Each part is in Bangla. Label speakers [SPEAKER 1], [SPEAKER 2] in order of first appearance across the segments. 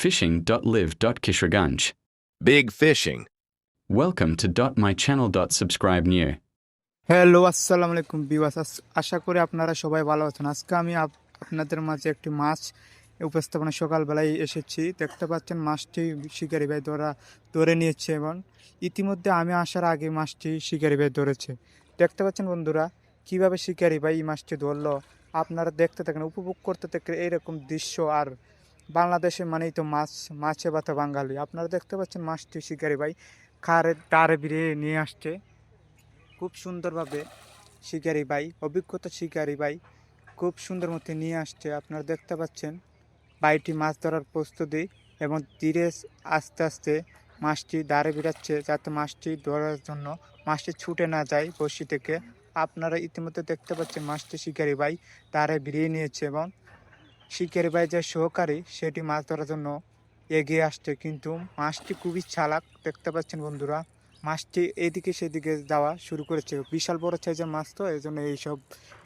[SPEAKER 1] fishing.live.kishrganj.
[SPEAKER 2] Big fishing.
[SPEAKER 1] Welcome to .mychannel.subscribe new.
[SPEAKER 3] Hello আসসালামু আলাইকুম ভিউয়ার্স, আশা করি আপনারা সবাই ভালো আছেন। আজকে আমি আপনাদের মাঝে একটি মাছ উপস্থাপনা সকালবেলায় এসেছি। দেখতে পাচ্ছেন মাছটি শিকারি ভাই ধরে নিয়েছে এবং ইতিমধ্যে আমি আসার আগে মাছটি শিকারি ভাই ধরেছে। দেখতে পাচ্ছেন বন্ধুরা কিভাবে শিকারি ভাই এই মাছটি ধরলো। আপনারা দেখতে থাকেন, উপভোগ করতে থাকেন এইরকম দৃশ্য। আর বাংলাদেশে মানেই তো মাছে ভাতে বাঙালি। আপনারা দেখতে পাচ্ছেন মাছটি শিকারি ভাই দাঁড়ে বিড়িয়ে নিয়ে আসছে খুব সুন্দরভাবে। শিকারি ভাই, অভিজ্ঞতা শিকারি ভাই খুব সুন্দর মতো নিয়ে আসছে। আপনারা দেখতে পাচ্ছেন ভাইটি মাছ ধরার প্রস্তুতি এবং ধীরে আস্তে আস্তে মাছটি দাঁড়ে বেড়াচ্ছে, যাতে মাছটি ধরার জন্য মাছটি ছুটে না যায় বড়শি থেকে। আপনারা ইতিমধ্যে দেখতে পাচ্ছেন মাছটি শিকারি ভাই দাঁড়ে বেরিয়ে নিয়েছে এবং শিকারি ভাই যে সহকারী সেটি মাছ ধরার জন্য এগিয়ে আসছে, কিন্তু মাছটি খুবই চালাক। দেখতে পাচ্ছেন বন্ধুরা মাছটি এদিকে সেদিকে যাওয়া শুরু করেছে। বিশাল বড় সাইজের মাছ তো, এই জন্য এইসব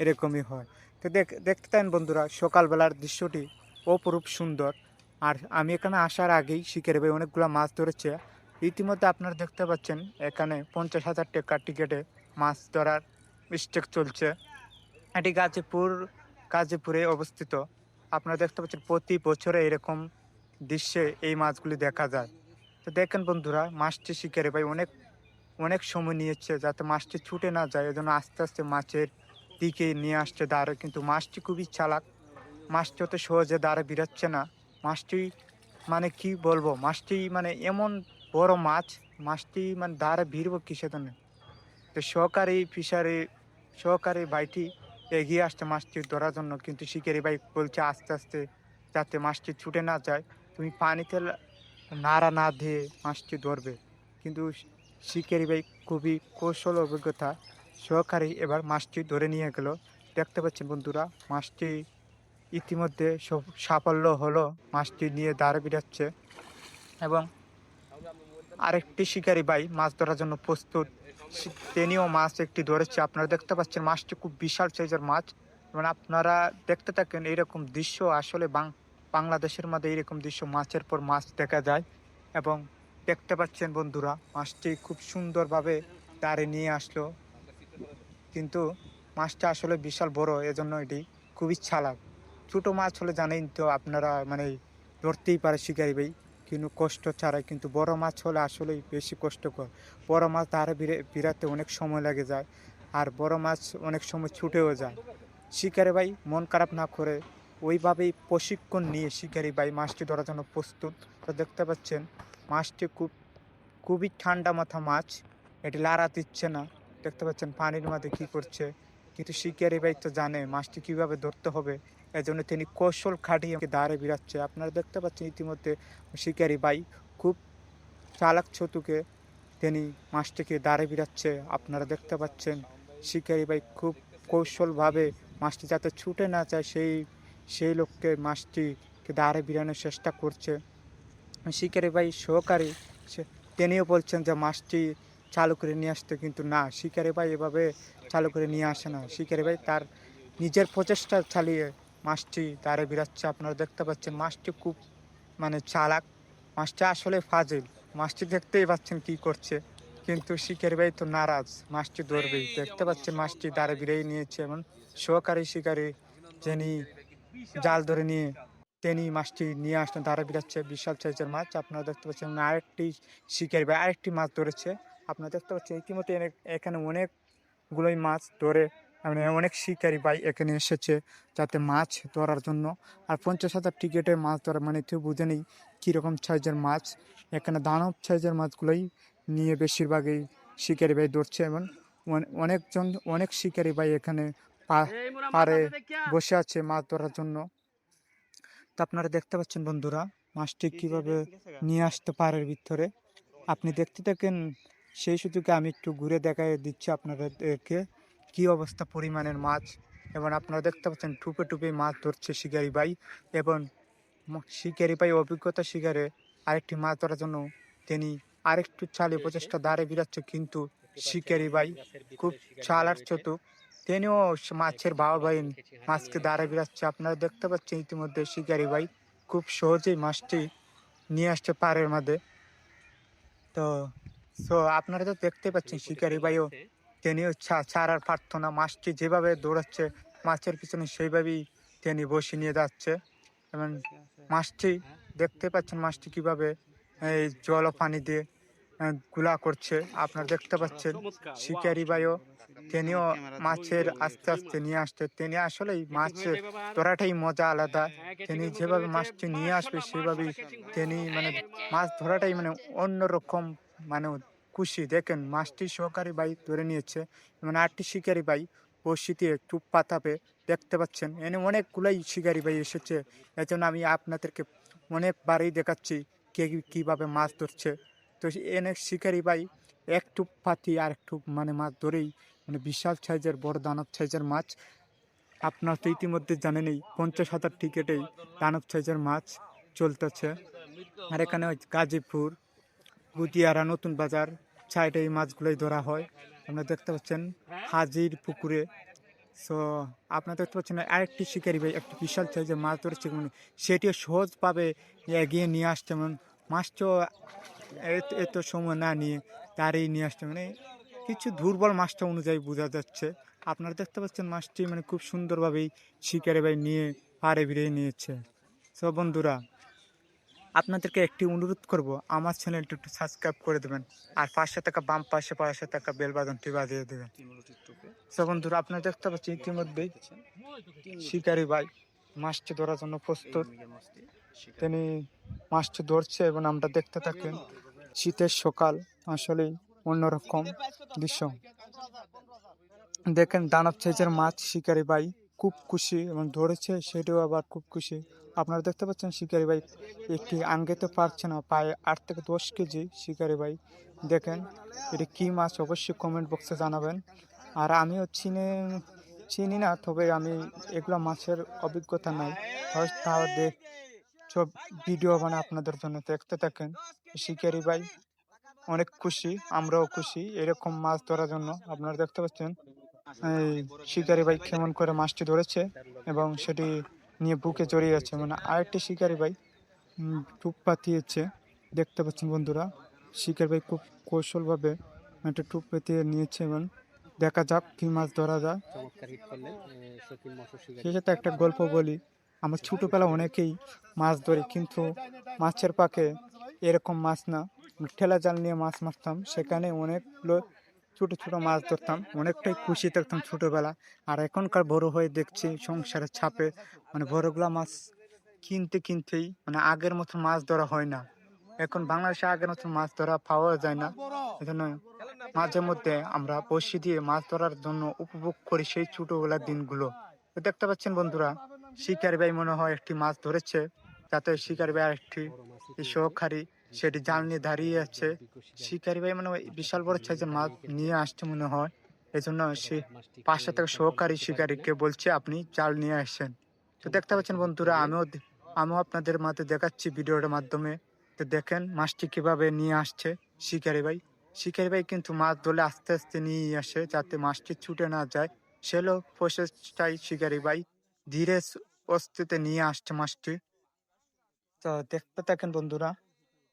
[SPEAKER 3] এরকমই হয়। তো দেখতে পান বন্ধুরা সকালবেলার দৃশ্যটি অপরূপ সুন্দর। আর আমি এখানে আসার আগেই শিকারি ভাই অনেকগুলো মাছ ধরেছে। ইতিমধ্যে আপনারা দেখতে পাচ্ছেন এখানে 50,000 টাকা টিকিটে মাছ ধরার স্টেক চলছে। এটি গাজীপুরে অবস্থিত। আপনারা দেখতে পাচ্ছেন প্রতি বছরে এরকম দৃশ্যে এই মাছগুলি দেখা যায়। তো দেখেন বন্ধুরা মাছটি শিকারি ভাই অনেক সময় নিয়েছে যাতে মাছটি ছুটে না যায়, এজন্য আস্তে আস্তে মাছের দিকে নিয়ে আসছে দাঁড়ে। কিন্তু মাছটি খুবই চালাক, মাছটি অত সহজে দাঁড়ে বেরাচ্ছে না। মাছটি মানে কি বলবো, মাছটি মানে এমন বড় মাছটি মানে দাঁড়ে ভিড়বো কিসে জন্য। তো সহকারী ভাইটি এগিয়ে আসছে মাছটি ধরার জন্য, কিন্তু শিকারি ভাই বলছে আস্তে আস্তে যাতে মাছটি ছুটে না যায়, তুমি পানিতে নাড়া না দিয়ে মাছটি ধরবে। কিন্তু শিকারি ভাই খুবই কৌশল অভিজ্ঞতা সহকারী এবার মাছটি ধরে নিয়ে গেল। দেখতে পাচ্ছেন বন্ধুরা মাছটি ইতিমধ্যে সাফল্য হলো, মাছটি নিয়ে দাঁড়ে বেরাচ্ছে এবং আরেকটি শিকারি ভাই মাছ ধরার জন্য প্রস্তুত। তিনিও মাছ একটি ধরেছে। আপনারা দেখতে পাচ্ছেন মাছটি খুব বিশাল সাইজের মাছ এবং আপনারা দেখতে থাকেন এইরকম দৃশ্য। আসলে বাংলাদেশের মধ্যে এইরকম দৃশ্য মাছের পর মাছ দেখা যায়। এবং দেখতে পাচ্ছেন বন্ধুরা মাছটি খুব সুন্দরভাবে দাঁড়ে নিয়ে আসলো, কিন্তু মাছটা আসলে বিশাল বড়, এজন্য এটি খুবই চালাক। ছোটো মাছ হলে জানেন তো আপনারা মানে ধরতেই পারে শিকারি ভাই কিন্তু কষ্ট ছাড়াই, কিন্তু বড় মাছ হলে আসলেই বেশি কষ্টকর। বড় মাছ দাঁড়ে বিরাতে অনেক সময় লেগে যায়, আর বড় মাছ অনেক সময় ছুটেও যায়। শিকারি ভাই মন খারাপ না করে ওইভাবেই প্রশিক্ষণ নিয়ে শিকারি ভাই মাছটি ধরার জন্য প্রস্তুত। তো দেখতে পাচ্ছেন মাছটি খুবই ঠান্ডা মাথা মাছ, এটি লাড়া দিচ্ছে না। দেখতে পাচ্ছেন পানির মধ্যে কী করছে, কিন্তু শিকারি ভাই তো জানে মাছটি কীভাবে ধরতে হবে, এজন্য তিনি কৌশল খাটিয়ে দাঁড়ে বেরাচ্ছে। আপনারা দেখতে পাচ্ছেন ইতিমধ্যে শিকারি ভাই খুব চালাক চতুকে তিনি মাছটিকে দাঁড়ে বেরাচ্ছে। আপনারা দেখতে পাচ্ছেন শিকারি ভাই খুব কৌশলভাবে মাছটি যাতে ছুটে না যায় সেই লোককে মাছটিকে দাঁড়ে বেরানোর চেষ্টা করছে। শিকারি ভাই সহকারী তিনিও বলছেন যে মাছটি চালু করে নিয়ে আসতে, কিন্তু না, শিকারি ভাই এভাবে চালু করে নিয়ে আসে না। শিকারি ভাই তার নিজের প্রচেষ্টা চালিয়ে মাছটি দাঁড়ে বেরাচ্ছে। আপনারা দেখতে পাচ্ছেন মাছটি খুব মানে চালাক, মাছটি আসলে ফাজিল। মাছটি দেখতেই পাচ্ছেন কি করছে, কিন্তু শিকারি ভাই তো নারাজ, মাছটি ধরবেই। দেখতে পাচ্ছেন মাছটি দাঁড়ে বেরিয়ে নিয়েছে এবং সহকারী শিকারি যিনি জাল ধরে নিয়ে তিনি মাছটি নিয়ে আসতে দাঁড়ে বেরাচ্ছে। বিশাল সাইজের মাছ। আপনারা দেখতে পাচ্ছেন আরেকটি শিকারি ভাই আরেকটি মাছ ধরেছে। আপনারা দেখতে পাচ্ছেন ইতিমধ্যে এখানে অনেকগুলোই মাছ ধরে মানে অনেক শিকারি ভাই এখানে এসেছে যাতে মাছ ধরার জন্য। আর 50,000 টিকিটে মাছ ধরা মানে কেউ বুঝে নেই কীরকম সাইজের মাছ। এখানে দানব সাইজের মাছগুলোই নিয়ে বেশিরভাগই শিকারি ভাই ধরছে এবং অনেক শিকারি ভাই এখানে পারে বসে আছে মাছ ধরার জন্য। তো আপনারা দেখতে পাচ্ছেন বন্ধুরা মাছটি কীভাবে নিয়ে আসতে পারে ভিতরে। আপনি দেখতে থাকেন, সেই সুযোগে আমি একটু ঘুরে দেখাই দিচ্ছি আপনাদেরকে কী অবস্থা পরিমাণের মাছ। এবং আপনারা দেখতে পাচ্ছেন টুপে মাছ ধরছে শিকারি ভাই এবং শিকারি ভাই অভিজ্ঞতা শিকারে আরেকটি মাছ ধরার জন্য তিনি আরেকটু চালিয়ে প্রচেষ্টা দাঁড়ে বেরাচ্ছে, কিন্তু শিকারি ভাই খুব চালাক চতুক, তিনিও মাছের ভাই মাছকে দাঁড়ে বেরাচ্ছে। আপনারা দেখতে পাচ্ছেন ইতিমধ্যে শিকারি ভাই খুব সহজেই মাছটি নিয়ে আসছে পাড়ের মধ্যে। তো আপনারা তো দেখতে পাচ্ছেন শিকারি ভাইও তিনিও ছাড়ার পারতো না, মাছটি যেভাবে দৌড়াচ্ছে মাছের পিছনে সেইভাবেই তিনি বসে নিয়ে যাচ্ছে। এবং মাছটি দেখতে পাচ্ছেন মাছটি কিভাবে এই জল ও পানি দিয়ে গুলা করছে আপনারা দেখতে পাচ্ছেন। শিকারি ভাইও তিনিও মাছের আস্তে আস্তে নিয়ে আসছে, তিনি আসলেই মাছের ধরাটাই মজা আলাদা। তিনি যেভাবে মাছটি নিয়ে আসবে সেভাবেই তিনি মানে মাছ ধরাটাই মানে অন্যরকম, মানে খুশি। দেখেন মাছটি সহকারী ভাই ধরে নিয়েছে, মানে আটটি শিকারি ভাই বড়শিতে চুপ পাতাবে দেখতে পাচ্ছেন। এনে অনেকগুলাই শিকারি ভাই এসেছে, এজন্য আমি আপনাদেরকে অনেকবারই দেখাচ্ছি কে কিভাবে মাছ ধরছে। তো এনে শিকারি ভাই একটু পাতি আর একটু মানে মাছ ধরেই মানে বিশাল সাইজের বড় দানব সাইজের মাছ। আপনার তো ইতিমধ্যে জানেনই 50,000 টিকেটেই দানব সাইজের মাছ চলতেছে। আর এখানে ওই গাজীপুর গুদিয়ারা নতুন বাজার সাইডে এই মাছগুলোই ধরা হয়। আপনারা দেখতে পাচ্ছেন হাজির পুকুরে। সো আপনারা দেখতে পাচ্ছেন আরেকটি শিকারি ভাই একটি বিশাল সাইজের মাছ ধরেছে, মানে সেটিও সহজভাবে এগিয়ে নিয়ে আসছে। মানে মাছটিও এত সময় না নিয়ে তারই নিয়ে আসছে, মানে কিছু দুর্বল মাছটা অনুযায়ী বোঝা যাচ্ছে। আপনারা দেখতে পাচ্ছেন মাছটি মানে খুব সুন্দরভাবেই শিকারি ভাই নিয়ে পাড়ে ভিড়িয়ে নিয়েছে। সো বন্ধুরা, আপনাদেরকে একটি অনুরোধ করব, আমার চ্যানেলটি একটু সাবস্ক্রাইব করে দেবেন আর পাশে থাকা বাম পাশে থাকা বেল বাটনটি বাজিয়ে দেবেন। সো বন্ধুরা, আপনারা দেখতে পাচ্ছেন ইতিমধ্যেই শিকারি ভাই মাছটি ধরার জন্য প্রস্তুত। তিনি মাছটি ধরছে এবং আমরা দেখতে থাকেন। শীতের সকাল, আসলেই অন্যরকম দৃশ্য। দেখেন দানব সাইজের মাছ শিকারি ভাই খুব খুশি এবং ধরেছে সেটাও আবার খুব খুশি। আপনারা দেখতে পাচ্ছেন শিকারি ভাই একটি আঙ্গেতে পারছে না, প্রায় 8 থেকে 10 কেজি শিকারি ভাই। দেখেন এটি কি মাছ অবশ্যই কমেন্ট বক্সে জানাবেন। আর আমিও চিনি না, তবে আমি এগুলো মাছের অভিজ্ঞতা নাই, তাও সব ভিডিও বানায় আপনাদের জন্য দেখতে থাকেন। শিকারি ভাই অনেক খুশি, আমরাও খুশি এরকম মাছ ধরার জন্য। আপনারা দেখতে পাচ্ছেন এই শিকারি ভাই কেমন করে মাছটি ধরেছে এবং সেটি নিয়ে বুকে জড়িয়ে আছে, মানে আরেকটি শিকারি ভাই টুপ পাতিয়েছে। দেখতে পাচ্ছেন বন্ধুরা, শিকারি ভাই খুব কৌশলভাবে একটা টুপ পেতিয়ে নিয়েছে এবং দেখা যাক কি মাছ ধরা যায়। সেই সাথে একটা গল্প বলি, আমার ছোটবেলা অনেকেই মাছ ধরে, কিন্তু মাছের পাকে এরকম মাছ না, ঠেলা জাল নিয়ে মাছ মারতাম, সেখানে অনেকগুলো ছোট ছোট মাছ ধরতাম, অনেকটাই খুশি থাকতাম ছোটবেলা। আর এখনকার বড় হয়ে দেখছি সংসারের চাপে মানে বড়গুলা মাছ কিনতেই মানে আগের মতো মাছ ধরা হয় না। এখন বাংলাদেশে আগের মতো মাছ ধরা পাওয়া যায় না, এজন্য মাঝে মধ্যে আমরা বড়শি দিয়ে মাছ ধরার জন্য উপভোগ করি সেই ছোটবেলার দিনগুলো। তো দেখতে পাচ্ছেন বন্ধুরা, শিকারি ভাই মনে হয় একটি মাছ ধরেছে, যাতে শিকারি ভাই আরেকটি সহকারী সেটি জাল নিয়ে দাঁড়িয়ে আছে। শিকারি ভাই মানে বিশাল বড় সাইজের মাছ নিয়ে আসছে মনে হয়, এই জন্য সে পাশে থেকে সহকারী শিকারীকে বলছে আপনি জাল নিয়ে আসেন। তো দেখতে পাচ্ছেন বন্ধুরা, আমিও আপনাদের মাঝে দেখাচ্ছি ভিডিওর মাধ্যমে। তো দেখেন মাছটি কিভাবে নিয়ে আসছে শিকারি ভাই। শিকারি ভাই কিন্তু মাছ ধরলে আস্তে আস্তে নিয়ে আসে যাতে মাছটি ছুটে না যায়। সেলো প্রসেসটাই শিকারি ভাই ধীরে অস্তিতে নিয়ে আসছে মাছটি। তো দেখতে থাকেন বন্ধুরা,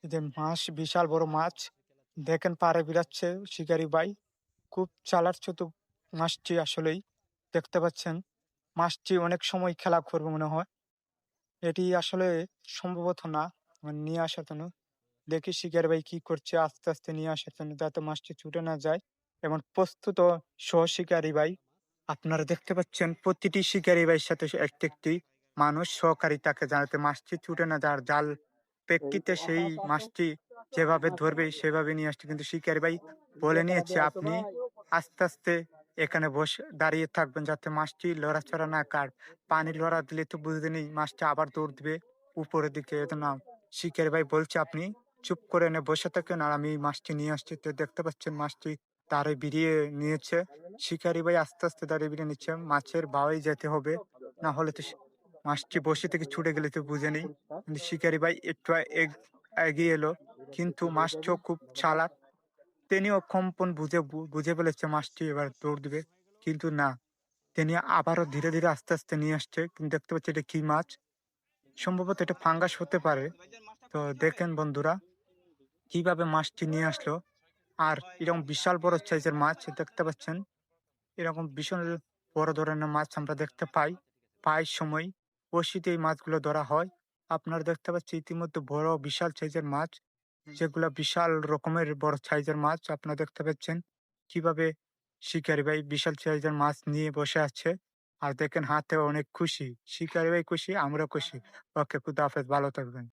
[SPEAKER 3] এই যে মাছ বিশাল বড় মাছ দেখেন পাড়ে বিরাচ্ছে শিকারি ভাই, খুব চালাক চতুর মাছটি আসলেই। দেখতে পাচ্ছেন মাছটি অনেক সময় খেলা করবে মনে হয়, এটি আসলে সম্ভবত না মানে নিয়ে আসার জন্য। দেখি শিকারি ভাই কি করছে আস্তে আস্তে নিয়ে আসার জন্য, যাতে মাছটি ছুটে না যায়। এবং প্রস্তুত সহ শিকারি ভাই, আপনারা দেখতে পাচ্ছেন প্রতিটি শিকারি ভাইয়ের সাথে একটি একটি মানুষ সহকারী তাকে, যাতে মাছটি ছুটে না যায়। আর জাল প্রেক্ষিতে সেই মাছটি যেভাবে ধরবে সেভাবে নিয়ে আসছে, কিন্তু শিকারি ভাই বলে নিয়েছে আপনি আস্তে আস্তে এখানে বসে দাঁড়িয়ে থাকবেন যাতে মাছটি লড়াচড়া না কার। পানি লড়া দিলে তো বুঝতে নেই মাছটা আবার দৌড় দিবে উপরের দিকে, এত না। শিকারি ভাই বলছে আপনি চুপ করে এনে বসে থাকেন আর আমি মাছটি নিয়ে আসছি। তো দেখতে পাচ্ছেন মাছটি তারে বিরিয়ে নিয়েছে। শিকারি ভাই আস্তে আস্তে দাঁড়িয়ে বিরিয়ে নিচ্ছে, মাছের বাওয়াই যেতে হবে, না হলে তো মাছটি বসে থেকে ছুটে গেলে তো বুঝে নেই। কিন্তু শিকারি ভাই একটু এগিয়ে এলো, কিন্তু মাছটিও খুব চালাক, তিনিও কম্পন বুঝে ফেলেছে মাছটি এবার দৌড় দিবে, কিন্তু না, তিনি আবারও ধীরে ধীরে আস্তে আস্তে নিয়ে আসছে। কিন্তু দেখতে পাচ্ছি এটা কি মাছ, সম্ভবত এটা ফাঙ্গাস হতে পারে। তো দেখেন বন্ধুরা কিভাবে মাছটি নিয়ে আসলো। আর এরকম বিশাল বড় সাইজের মাছ দেখতে পাচ্ছেন। এরকম ভীষণ বড় ধরনের মাছ আমরা দেখতে পাই। প্রায় সময় বড়শিতে এই মাছগুলো ধরা হয়। আপনারা দেখতে পাচ্ছি ইতিমধ্যে বড় বিশাল সাইজের মাছ, যেগুলা বিশাল রকমের বড় সাইজের মাছ আপনারা দেখতে পাচ্ছেন। কিভাবে শিকারি ভাই বিশাল সাইজের মাছ নিয়ে বসে আছে। আর দেখেন হাতে অনেক খুশি। শিকারি ভাই খুশি, আমরাও খুশি। ওকে, খুদা হাফেজ, ভালো থাকবেন।